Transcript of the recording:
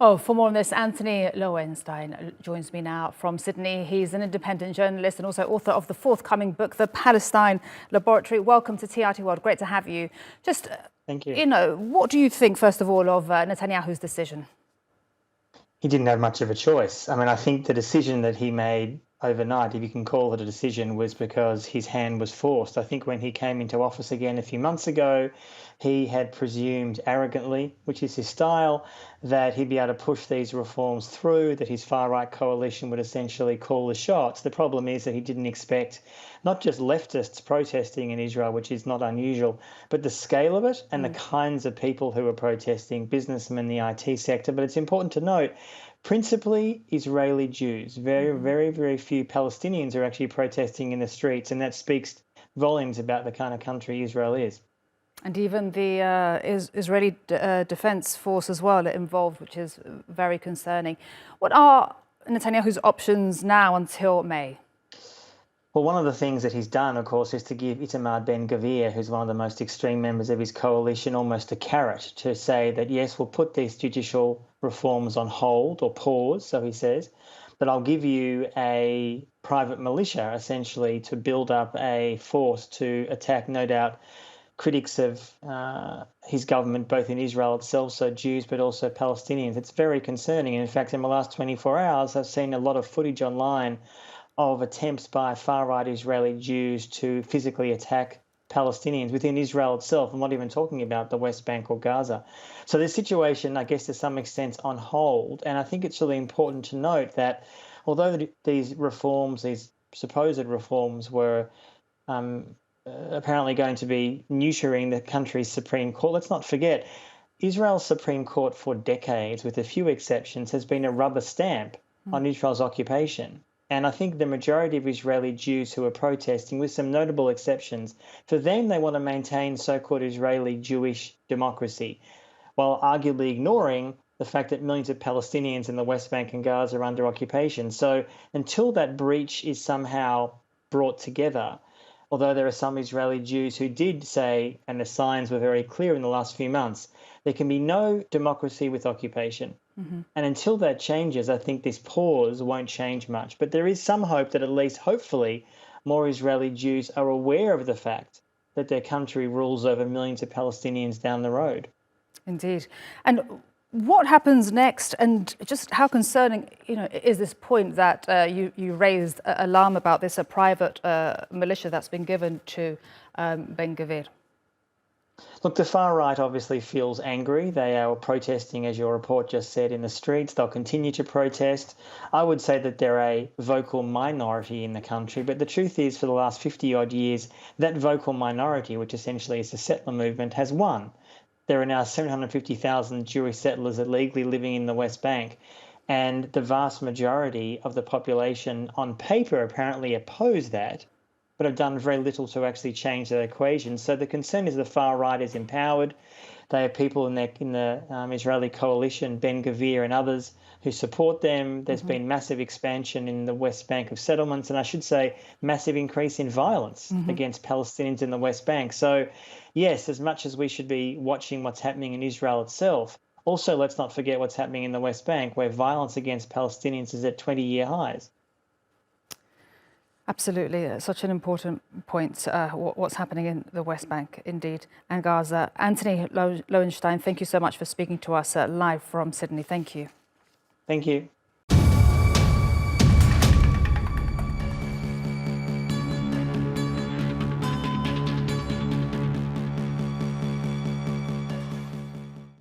Oh, for more on this, Antony Loewenstein joins me now from Sydney. He's an independent journalist and also author of the forthcoming book, The Palestine Laboratory. Welcome to TRT World. Great to have you. Just, Thank you. What do you think, first of all, of Netanyahu's decision? He didn't have much of a choice. I mean, I think the decision that he made overnight, if you can call it a decision, was because his hand was forced. I think when he came into office again a few months ago, he had presumed arrogantly, which is his style, that he'd be able to push these reforms through, that his far-right coalition would essentially call the shots. The problem is that he didn't expect not just leftists protesting in Israel, which is not unusual, but the scale of it and the kinds of people who are protesting, businessmen, the IT sector. But it's important to note, principally Israeli Jews. Very few Palestinians are actually protesting in the streets, and that speaks volumes about the kind of country Israel is. And even the Israeli Defense Force as well involved, which is very concerning. What are Netanyahu's options now until May? Well, one of the things that he's done, of course, is to give Itamar Ben-Gvir, who's one of the most extreme members of his coalition, almost a carrot to say that, yes, we'll put these judicial reforms on hold or pause, so he says, but I'll give you a private militia, essentially, to build up a force to attack, no doubt, critics of his government, both in Israel itself, so Jews, but also Palestinians. It's very concerning. And in fact, in the last 24 hours, I've seen a lot of footage online of attempts by far-right Israeli Jews to physically attack Palestinians within Israel itself. I'm not even talking about the West Bank or Gaza. So this situation, I guess, to some extent on hold. And I think it's really important to note that although these reforms, these supposed reforms were apparently going to be neutering the country's Supreme Court, let's not forget, Israel's Supreme Court for decades, with a few exceptions, has been a rubber stamp on Israel's occupation. And I think the majority of Israeli Jews who are protesting, with some notable exceptions, for them, they want to maintain so-called Israeli Jewish democracy, while arguably ignoring the fact that millions of Palestinians in the West Bank and Gaza are under occupation. So until that breach is somehow brought together, although there are some Israeli Jews who did say, and the signs were very clear in the last few months, there can be no democracy with occupation. And until that changes, I think this pause won't change much. But there is some hope that at least, hopefully, more Israeli Jews are aware of the fact that their country rules over millions of Palestinians down the road. Indeed. And what happens next? And just how concerning, is this point that you raised alarm about this, a private militia that's been given to Ben-Gvir? Look, the far right obviously feels angry. They are protesting, as your report just said, in the streets. They'll continue to protest. I would say that they're a vocal minority in the country, but the truth is, for the last 50-odd years, that vocal minority, which essentially is the settler movement, has won. There are now 750,000 Jewish settlers illegally living in the West Bank, and the vast majority of the population on paper apparently oppose that, but have done very little to actually change that equation. So the concern is the far right is empowered. They have people in the Israeli coalition, Ben-Gvir and others, who support them. There's been massive expansion in the West Bank of settlements, and I should say massive increase in violence against Palestinians in the West Bank. So yes, as much as we should be watching what's happening in Israel itself, also let's not forget what's happening in the West Bank, where violence against Palestinians is at 20-year highs. Absolutely. Such an important point, what's happening in the West Bank, indeed, and Gaza. Antony Loewenstein, thank you so much for speaking to us live from Sydney. Thank you. Thank you.